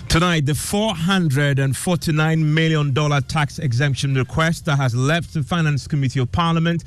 Tonight, the $449 million tax exemption request that has left the Finance Committee of Parliament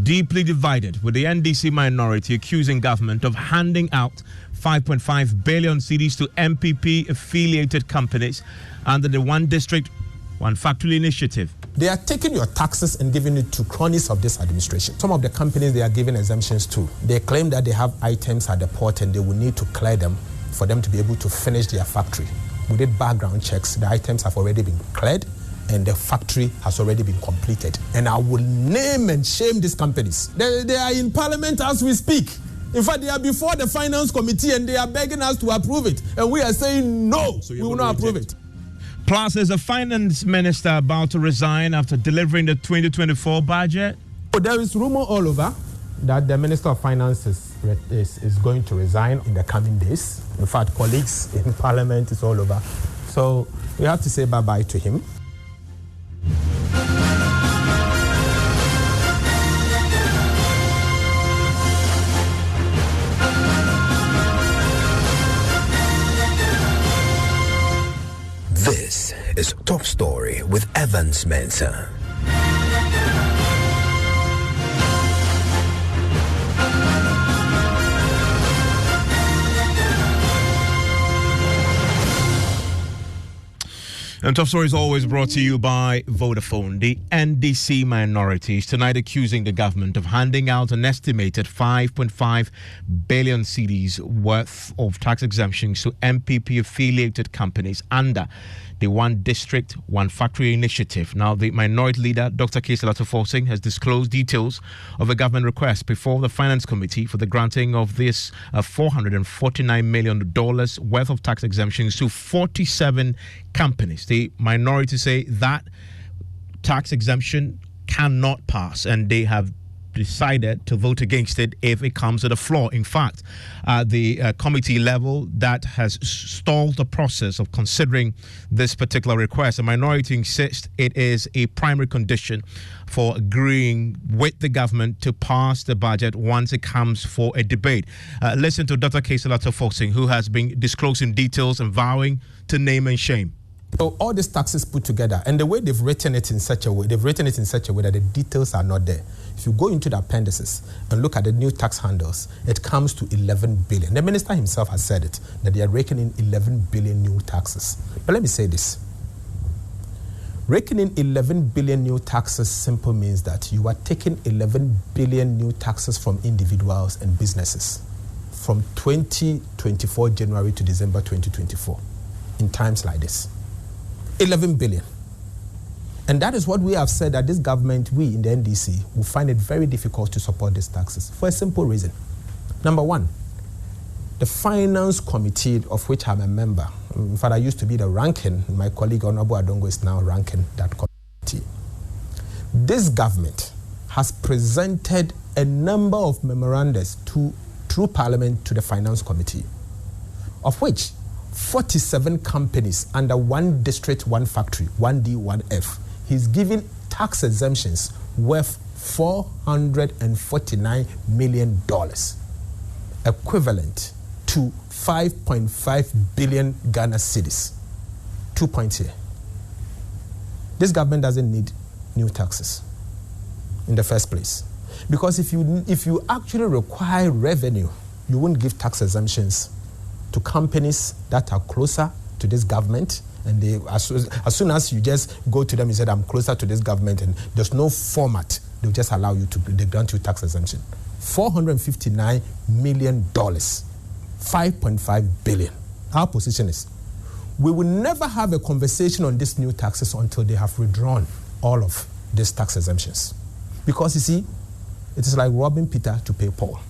deeply divided, with the NDC minority accusing government of handing out 5.5 billion cedis to MPP-affiliated companies under the One District, One Factory initiative. They are taking your taxes and giving it to cronies of this administration. Some of the companies they are giving exemptions to, they claim that they have items at the port and they will need to clear them for them to be able to finish their factory. We did background checks. The items have already been cleared and the factory has already been completed. And I will name and shame these companies. They are in Parliament as we speak. In fact, they are before the Finance Committee and they are begging us to approve it. And we are saying no, we will not approve it. Plus, is the Finance Minister about to resign after delivering the 2024 budget? There is rumor all over that the Minister of Finance is going to resign in the coming days. In fact, colleagues in Parliament is all over. So we have to say bye-bye to him. This is Top Story with Evans Mensah. And Top Story is always brought to you by Vodafone. The NDC minority is tonight accusing the government of handing out an estimated 5.5 billion cedis worth of tax exemptions to MPP-affiliated companies under the One District, One Factory initiative. Now, the minority leader, Dr. Cassiel Ato Forson, has disclosed details of a government request before the Finance Committee for the granting of this $449 million worth of tax exemptions to 47 companies. The minority say that tax exemption cannot pass, and they have decided to vote against it if it comes to the floor. In fact, the committee level that has stalled the process of considering this particular request, the minority insists it is a primary condition for agreeing with the government to pass the budget once it comes for a debate. Listen to Dr. Cassiel Ato Forson, who has been disclosing details and vowing to name and shame. So all these taxes put together, and the way they've written it in such a way, that the details are not there. If you go into the appendices and look at the new tax handles, it comes to 11 billion. The minister himself has said it, that they are raking in 11 billion new taxes. But let me say this. Raking in 11 billion new taxes simply means that you are taking 11 billion new taxes from individuals and businesses from 2024 January to December 2024 in times like this. 11 billion. And that is what we have said, that this government, we in the NDC, will find it very difficult to support these taxes for a simple reason. Number one, the Finance Committee, of which I'm a member, in fact, I used to be the ranking, my colleague Honorable Adongo is now ranking that committee. This government has presented a number of memorandums through Parliament to the Finance Committee, of which 47 companies under One District, One Factory, 1D, 1F. He's giving tax exemptions worth $449 million, equivalent to 5.5 billion Ghana cedis. 2 points here. This government doesn't need new taxes in the first place. Because if you actually require revenue, you won't give tax exemptions to companies that are closer to this government, and they, as soon as you just go to them and say, I'm closer to this government, and there's no format, they'll just allow you to, they grant you tax exemption. $459 million, 5.5 billion. Our position is, we will never have a conversation on these new taxes until they have withdrawn all of these tax exemptions. Because you see, it is like robbing Peter to pay Paul.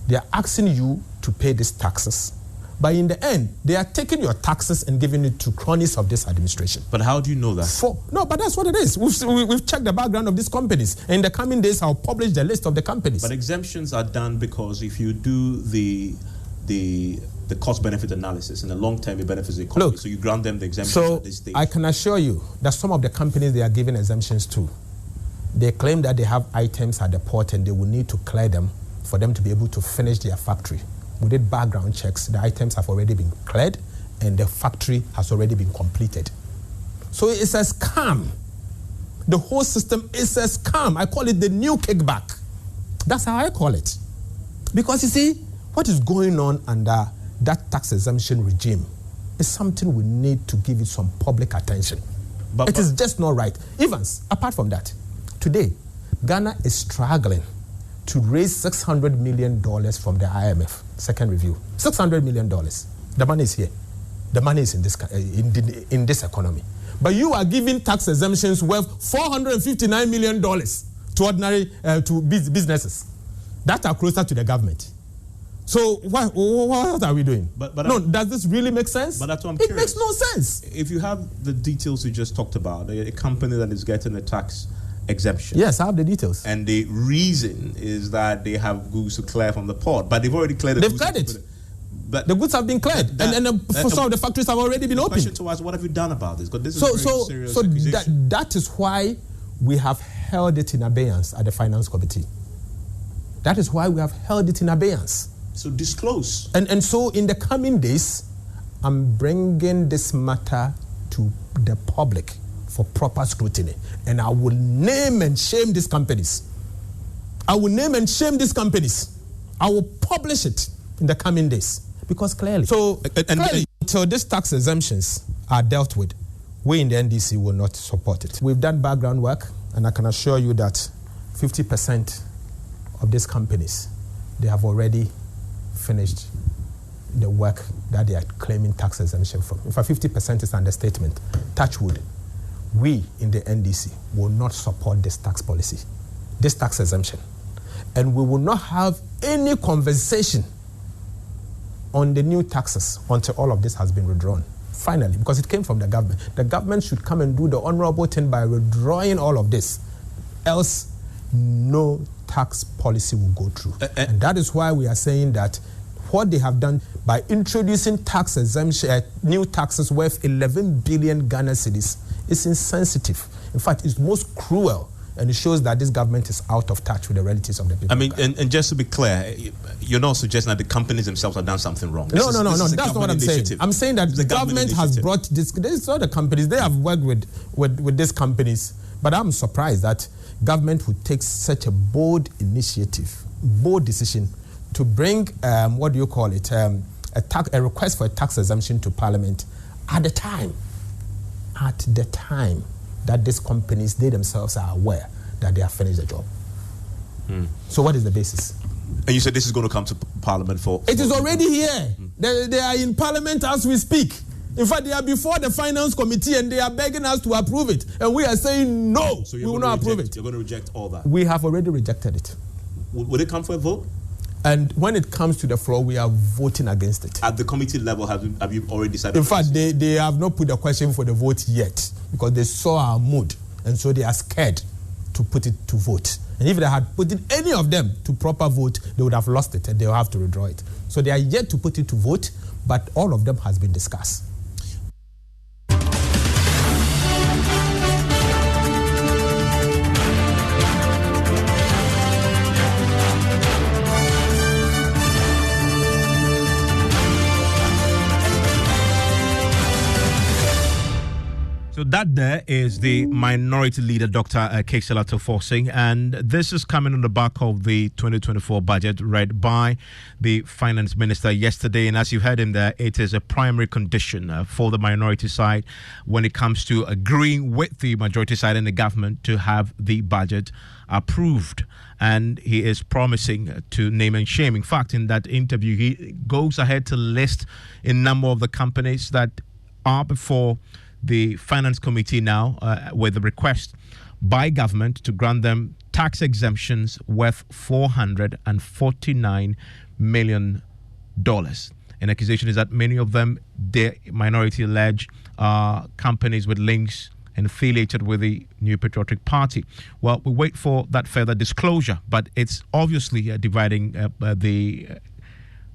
They are asking you to pay these taxes, but in the end, they are taking your taxes and giving it to cronies of this administration. But how do you know that? No, but that's what it is. We've checked the background of these companies. And in the coming days, I'll publish the list of the companies. But exemptions are done because if you do the cost-benefit analysis, in the long term, it benefits the economy. Look, so you grant them the exemptions at this stage. I can assure you that some of the companies they are giving exemptions to, they claim that they have items at the port and they will need to clear them for them to be able to finish their factory. We did background checks. The items have already been cleared and the factory has already been completed. So it's a scam. The whole system is a scam. I call it the new kickback. That's how I call it. Because you see, what is going on under that tax exemption regime is something we need to give it some public attention. But it is just not right. Evans, apart from that, today, Ghana is struggling to raise $600 million from the IMF, second review. $600 million. The money is here. The money is in this economy. But you are giving tax exemptions worth $459 million to ordinary to businesses that are closer to the government. So what are we doing? But does this really make sense? But that's what I'm It curious. makes no sense. If you have the details you just talked about, a company that is getting a tax exemption. Yes, I have the details. And the reason is that they have goods to clear from the port, but they've already cleared the goods. They've cleared it. But the goods have been cleared, and for some of the factories have already been opened. The question to us: what have you done about this? Because this is a very serious accusation. that is why we have held it in abeyance at the Finance Committee. That is why we have held it in abeyance. So disclose. And so in the coming days, I'm bringing this matter to the public for proper scrutiny, and I will name and shame these companies. I will name and shame these companies. I will publish it in the coming days. Because clearly, until these tax exemptions are dealt with, we in the NDC will not support it. We've done background work, and I can assure you that 50% of these companies, they have already finished the work that they are claiming tax exemption from. In fact, 50% is understatement. Touch wood. We in the NDC will not support this tax policy, this tax exemption. And we will not have any conversation on the new taxes until all of this has been withdrawn. Finally, because it came from the government. The government should come and do the honorable thing by withdrawing all of this. Else, no tax policy will go through. And that is why we are saying that what they have done by introducing tax exemption, new taxes worth 11 billion Ghana cedis is insensitive. In fact, it's most cruel. And it shows that this government is out of touch with the realities of the people. I mean, and just to be clear, you're not suggesting that the companies themselves have done something wrong. No. That's not what I'm saying. I'm saying that the government has brought this. These are the companies. They have worked with these companies. But I'm surprised that government would take such a bold initiative, bold decision to bring, a request for a tax exemption to Parliament at the time that these companies, they themselves are aware that they have finished the job. So what is the basis? And you said this is going to come to Parliament for... It is already here. They are in Parliament as we speak. In fact, they are before the Finance Committee and they are begging us to approve it. And we are saying no, we will not approve it. You're going to reject all that? We have already rejected it. Would it come for a vote? And when it comes to the floor, we are voting against it. At the committee level, have you already decided? In fact, they have not put the question for the vote yet because they saw our mood. And so they are scared to put it to vote. And if they had put in any of them to proper vote, they would have lost it and they will have to withdraw it. So they are yet to put it to vote, but all of them has been discussed. So that there is the Minority Leader, Dr. Keisela Tofosing, and this is coming on the back of the 2024 budget read by the Finance Minister yesterday. And as you heard him there, it is a primary condition for the minority side when it comes to agreeing with the majority side in the government to have the budget approved. And he is promising to name and shame. In fact, in that interview, he goes ahead to list a number of the companies that are before the Finance Committee now with a request by government to grant them tax exemptions worth $449 million. An accusation is that many of them, the minority allege, are companies with links and affiliated with the New Patriotic Party. Well, we wait for that further disclosure, but it's obviously dividing the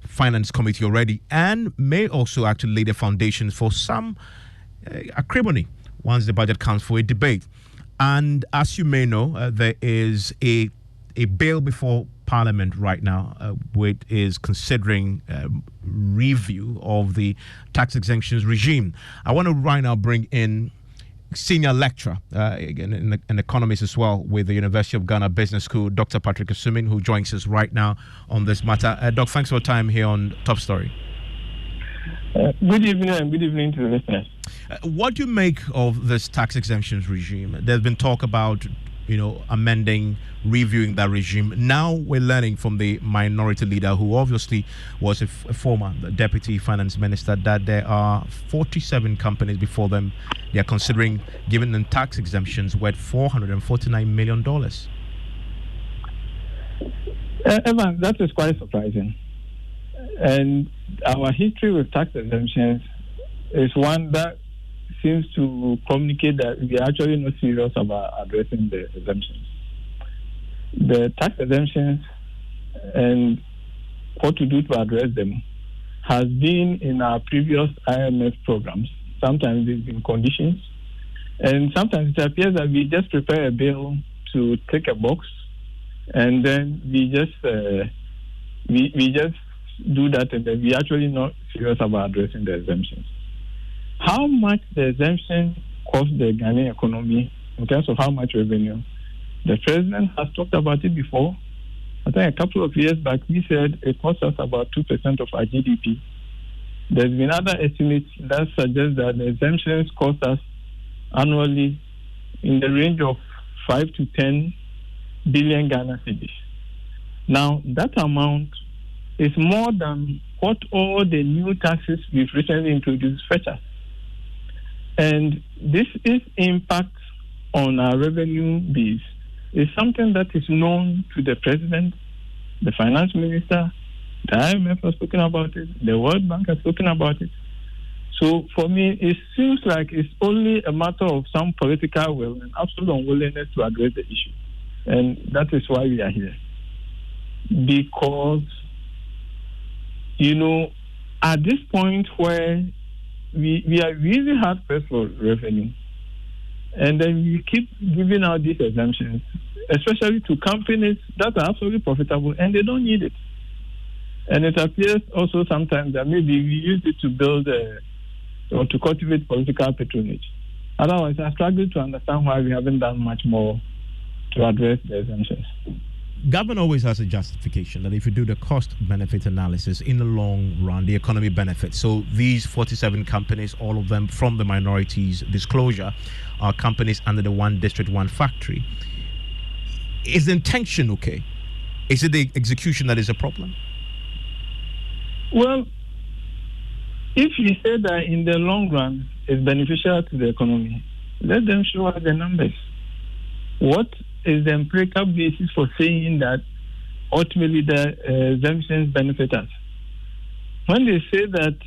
Finance Committee already and may also actually lay the foundations for some acrimony once the budget comes for a debate. And as you may know, there is a bill before Parliament right now, which is considering review of the tax exemptions regime. I want to right now bring in senior lecturer, an economist as well, with the University of Ghana Business School, Dr. Patrick Asuming, who joins us right now on this matter. Doc, thanks for your time here on Top Story. Good evening, and good evening to the listeners. What do you make of this tax exemptions regime? There's been talk about, amending, reviewing that regime. Now we're learning from the minority leader, who obviously was a former deputy finance minister, that there are 47 companies before them. They are considering giving them tax exemptions worth $449 million. Evan, that is quite surprising. And our history with tax exemptions is one that seems to communicate that we are actually not serious about addressing the exemptions. The tax exemptions and what to do to address them has been in our previous IMF programs. Sometimes it's been conditions, and sometimes it appears that we just prepare a bill to tick a box, and then we just do that, and then we're actually not serious about addressing the exemptions. How much the exemption cost the Ghanaian economy in terms of how much revenue? The president has talked about it before. I think a couple of years back, he said it costs us about 2% of our GDP. There's been other estimates that suggest that the exemptions cost us annually in the range of 5 to 10 billion Ghana cedis. Now, that amount is more than what all the new taxes we've recently introduced fetch us. And this is impact on our revenue base is something that is known to the president, the finance minister, the IMF has spoken about it, the World Bank has spoken about it. So for me, it seems like it's only a matter of some political will and absolute unwillingness to address the issue. And that is why we are here. Because, at this point where we are really hard pressed for revenue, and then we keep giving out these exemptions, especially to companies that are absolutely profitable and they don't need it. And it appears also sometimes that maybe we use it to build or to cultivate political patronage. Otherwise, I struggle to understand why we haven't done much more to address the exemptions. Government always has a justification that if you do the cost-benefit analysis, in the long run, the economy benefits. So these 47 companies, all of them from the minorities disclosure, are companies under the one district, one factory. Is the intention okay? Is it the execution that is a problem? Well, if you say that in the long run it's beneficial to the economy, let them show us the numbers. What is the empirical basis for saying that ultimately the exemptions benefit us? When they say that,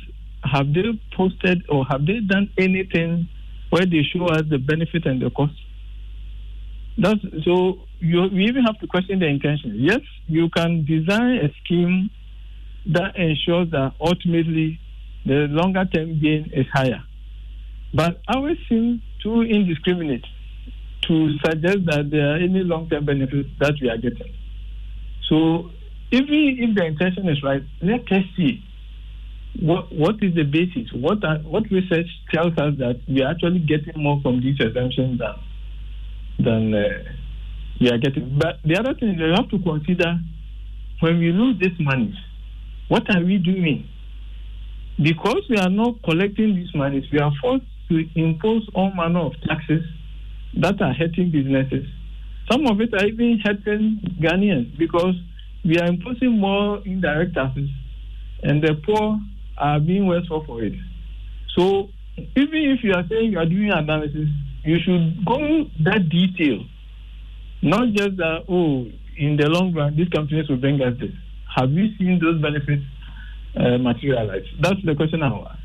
have they posted or have they done anything where they show us the benefit and the cost? So we even have to question the intention. Yes, you can design a scheme that ensures that ultimately the longer term gain is higher. But ours seems too indiscriminate to suggest that there are any long-term benefits that we are getting. So even if the intention is right, let us see what is the basis, what research tells us that we are actually getting more from these exemptions than we are getting. But the other thing is you have to consider, when we lose this money, what are we doing? Because we are not collecting these monies, we are forced to impose all manner of taxes that are hurting businesses. Some of it are even hurting Ghanaians because we are imposing more indirect taxes and the poor are being worse off for it. So even if you are saying you are doing analysis, you should go that detail. Not just that, in the long run, these companies will bring us this. Have we seen those benefits materialize? That's the question I will ask.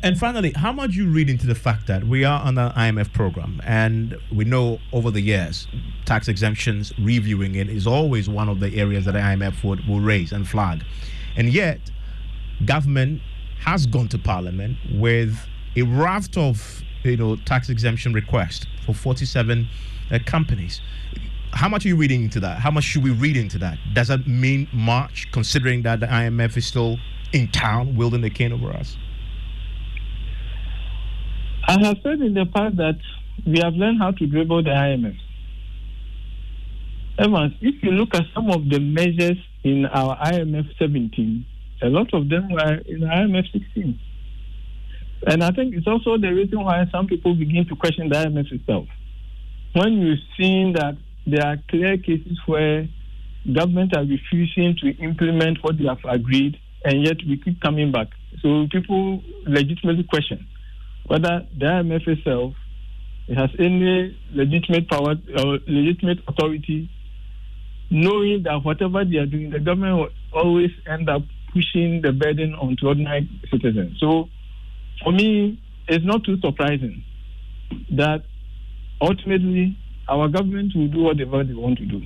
And finally, how much you read into the fact that we are on the IMF program, and we know over the years, tax exemptions, reviewing it is always one of the areas that the IMF will raise and flag. And yet, government has gone to Parliament with a raft of tax exemption requests for 47 companies. how much are you reading into that? How much should we read into that? Does that mean much, considering that the IMF is still in town, wielding the cane over us? I have said in the past that we have learned how to dribble the IMF. Evans, if you look at some of the measures in our IMF 17, a lot of them were in IMF 16. And I think it's also the reason why some people begin to question the IMF itself. When you've seen that there are clear cases where governments are refusing to implement what they have agreed, and yet we keep coming back. So people legitimately question whether the IMF itself has any legitimate power or legitimate authority, knowing that whatever they are doing, the government will always end up pushing the burden onto ordinary citizens. So for me, it's not too surprising that ultimately our government will do whatever they want to do.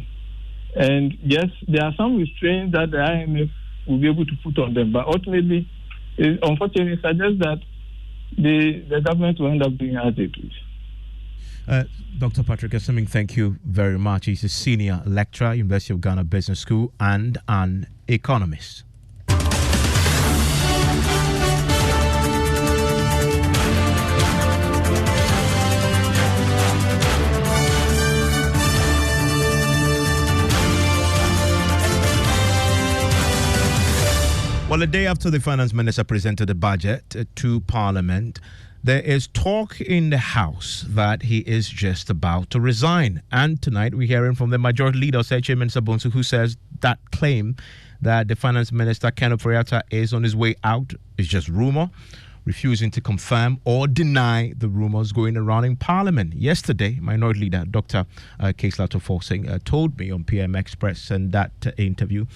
And yes, there are some restraints that the IMF will be able to put on them, but ultimately, unfortunately, it suggests that the government will end up doing as they please. Dr. Patrick Asoming, thank you very much. He's a senior lecturer, University of Ghana Business School, and an economist. Well, a day after the finance minister presented the budget to Parliament, there is talk in the House that he is just about to resign. And tonight we're hearing from the majority leader, Osei Minister Bonsu, who says that claim that the finance minister, Ken Ofori-Atta, is on his way out is just rumor, refusing to confirm or deny the rumors going around in Parliament. Yesterday, Minority Leader Dr. Kayslatu Forsing told me on PM Express, and that interview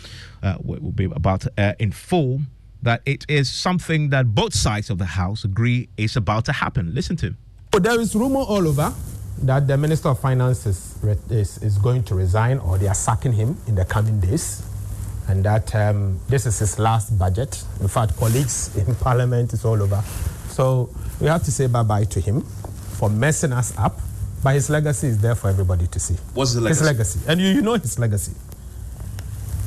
will be about in full, that it is something that both sides of the House agree is about to happen. Listen to him. There is rumor all over that the Minister of Finance is going to resign, or they are sacking him in the coming days, and that this is his last budget. In fact, colleagues in Parliament is all over. So we have to say bye-bye to him for messing us up, but his legacy is there for everybody to see. What's the legacy? His legacy. And you know his legacy.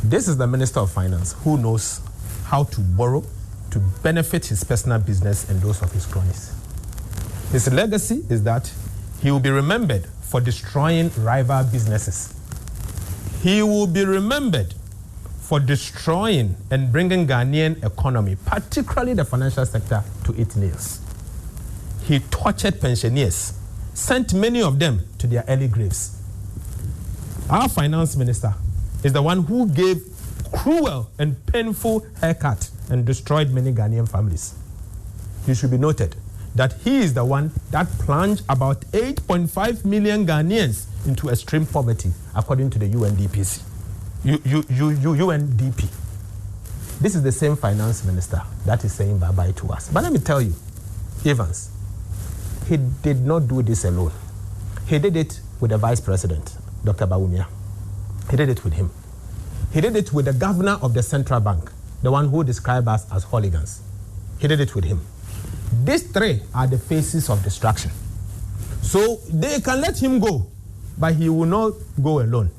This is the Minister of Finance who knows how to borrow to benefit his personal business and those of his cronies. His legacy is that he will be remembered for destroying rival businesses. He will be remembered for destroying and bringing Ghanaian economy, particularly the financial sector, to its knees. He tortured pensioners, sent many of them to their early graves. Our finance minister is the one who gave cruel and painful haircut and destroyed many Ghanaian families. It should be noted that he is the one that plunged about 8.5 million Ghanaians into extreme poverty, according to the UNDP. UNDP. This is the same finance minister that is saying bye-bye to us. But let me tell you, Evans, he did not do this alone. He did it with the vice president, Dr. Bawumia. He did it with him. He did it with the governor of the central bank, the one who described us as hooligans. He did it with him. These three are the faces of destruction. So they can let him go, but he will not go alone.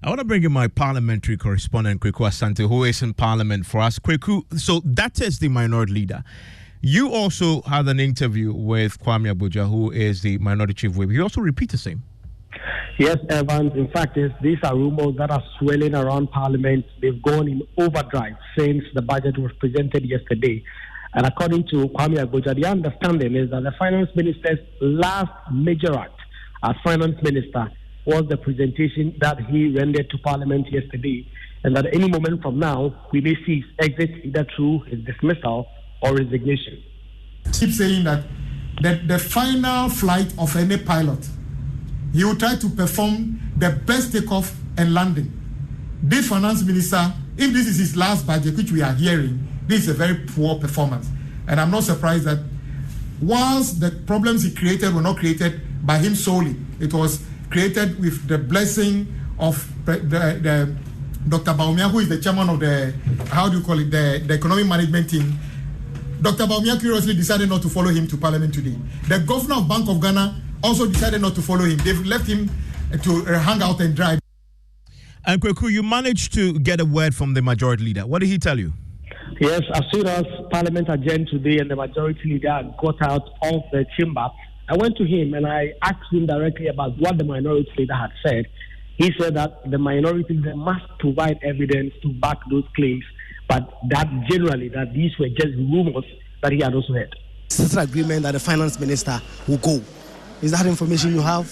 I want to bring in my parliamentary correspondent, Kweku Asante, who is in Parliament for us. Kweku, so that is the minority leader. You also had an interview with Kwame Abuja, who is the minority chief whip. You also repeat the same. Yes, Evans. In fact, these are rumors that are swirling around Parliament. They've gone in overdrive since the budget was presented yesterday. And according to Kwame Abuja, the understanding is that the finance minister's last major act as finance minister was the presentation that he rendered to Parliament yesterday, and that any moment from now, we may see his exit either through his dismissal or resignation. Keep saying that the final flight of any pilot, he will try to perform the best takeoff and landing. This finance minister, if this is his last budget, which we are hearing, this is a very poor performance. And I'm not surprised that whilst the problems he created were not created by him solely, it was created with the blessing of the Dr. Bawumia, who is the chairman of the economic management team. Dr. Bawumia curiously decided not to follow him to Parliament today. The governor of Bank of Ghana also decided not to follow him. They've left him to hang out and drive. And Kweku, you managed to get a word from the majority leader. What did he tell you? Yes, as soon as Parliament adjourned today and the majority leader got out of the chamber, I went to him and I asked him directly about what the minority leader had said. He said that the minority leader must provide evidence to back those claims, but that generally that these were just rumors that he had also heard. It's an agreement that the finance minister will go. Is that information you have?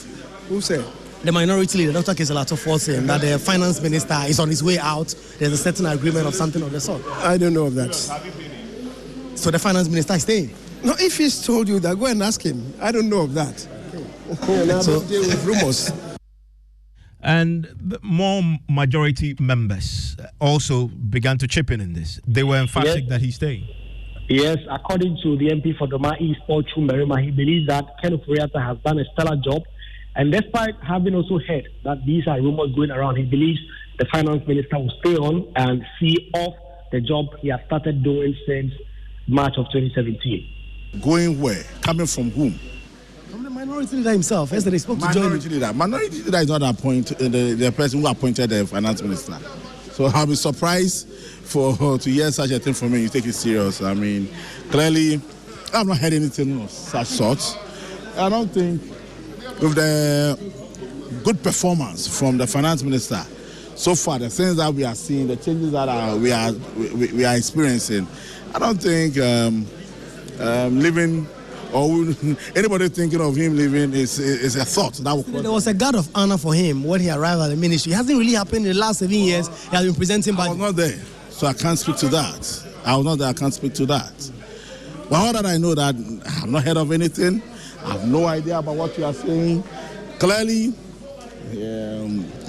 Who said? The minority leader, Dr. Keselato, saying that the finance minister is on his way out. There's a certain agreement of something of the sort. I don't know of that. So the finance minister is staying? No, if he's told you that, go and ask him. I don't know of that. Okay. So, deal with rumors. And more majority members also began to chip in this. They were emphatic that he's staying. Yes, according to the MP for Doma East, Paul Chumberima, he believes that Ken Ofori-Atta has done a stellar job. And despite having also heard that these are rumors going around, he believes the finance minister will stay on and see off the job he has started doing since March of 2017. Going where? Coming from whom? From the minority leader himself. Yesterday spoke to John. Minority leader is not the person who appointed the finance minister. So I'll be surprised to hear such a thing from me. You take it serious. I mean, clearly, I've not heard anything of such sort. I don't think with the good performance from the finance minister so far, the things that we are seeing, the changes that we are experiencing, I don't think living or anybody thinking of him leaving is a thought. There was a guard of honor for him when he arrived at the ministry. It hasn't really happened in the last 7 years. He has been presenting budget. I was not there, so I can't speak to that. I was not there, I can't speak to that. But how did I know that? I've not heard of anything. I have no idea about what you are saying. Clearly,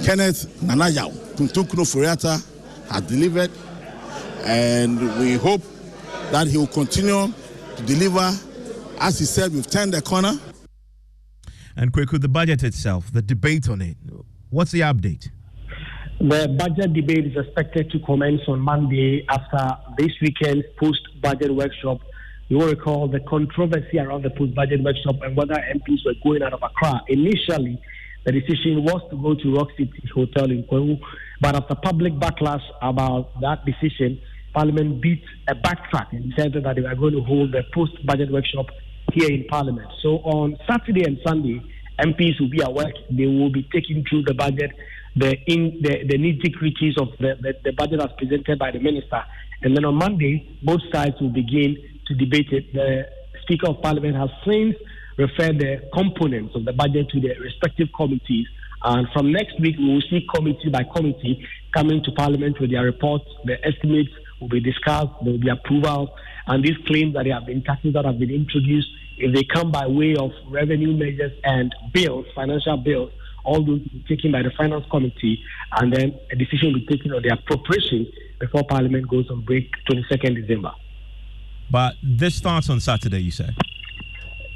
Kenneth Nanayao, Tuntukno Ofori-Atta has delivered, and we hope that he will continue to deliver. As he said, we've turned the corner. And Kweku, the budget itself, the debate on it, what's the update? The budget debate is expected to commence on Monday after this weekend's post-budget workshop. You will recall the controversy around the post-budget workshop and whether MPs were going out of Accra. Initially, the decision was to go to Rock City Hotel in Kweku, but after public backlash about that decision, Parliament beat a backtrack and decided that they were going to hold the post-budget workshop here in Parliament. So on Saturday and Sunday, MPs will be at work. They will be taking through the budget, the nitty-gritties of the budget as presented by the minister. And then on Monday, both sides will begin to debate it. The Speaker of Parliament has since referred the components of the budget to the respective committees. And from next week, we will see committee by committee coming to Parliament with their reports. The estimates will be discussed, there will be approval, and these claims that there have been taxes that have been introduced, if they come by way of revenue measures and bills, financial bills, all those will be taken by the Finance Committee, and then a decision will be taken on the appropriation before Parliament goes on break 22nd December. But this starts on Saturday, you said?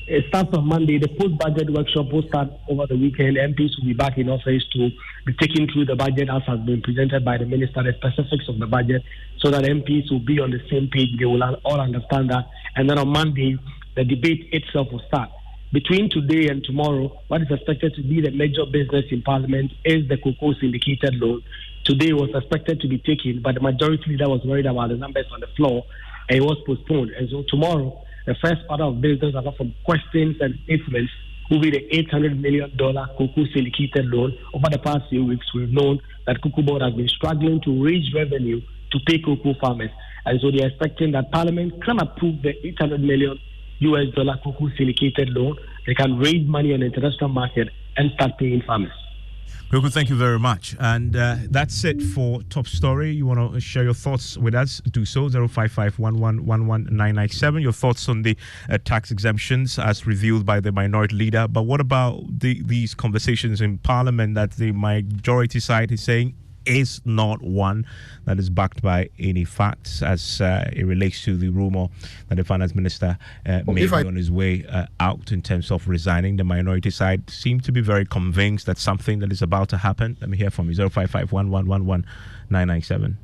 It starts on Monday. The post-budget workshop will start over the weekend. MPs will be back in office to be taking through the budget as has been presented by the minister, the specifics of the budget, so that MPs will be on the same page. They will all understand that. And then on Monday, the debate itself will start. Between today and tomorrow, what is expected to be the major business in Parliament is the cocoa syndicated loan. Today was expected to be taken, but the majority leader was worried about the numbers on the floor, and it was postponed. And so tomorrow, the first order of business, apart from questions and statements, will be the $800 million cocoa syndicated loan. Over the past few weeks, we've known that Cocoa Board has been struggling to raise revenue to pay cocoa farmers. And so they're expecting that Parliament can approve the $800 million cocoa syndicated loan. They can raise money on the international market and start paying farmers. Kweku, thank you very much. And that's it for Top Story. You want to share your thoughts with us? Do so, 055-1111-997. Your thoughts on the tax exemptions as revealed by the minority leader. But what about these conversations in Parliament that the majority side is saying is not one that is backed by any facts as it relates to the rumor that the finance minister may be on his way out in terms of resigning? The minority side seem to be very convinced that something that is about to happen. Let me hear from you, 055-1111-997.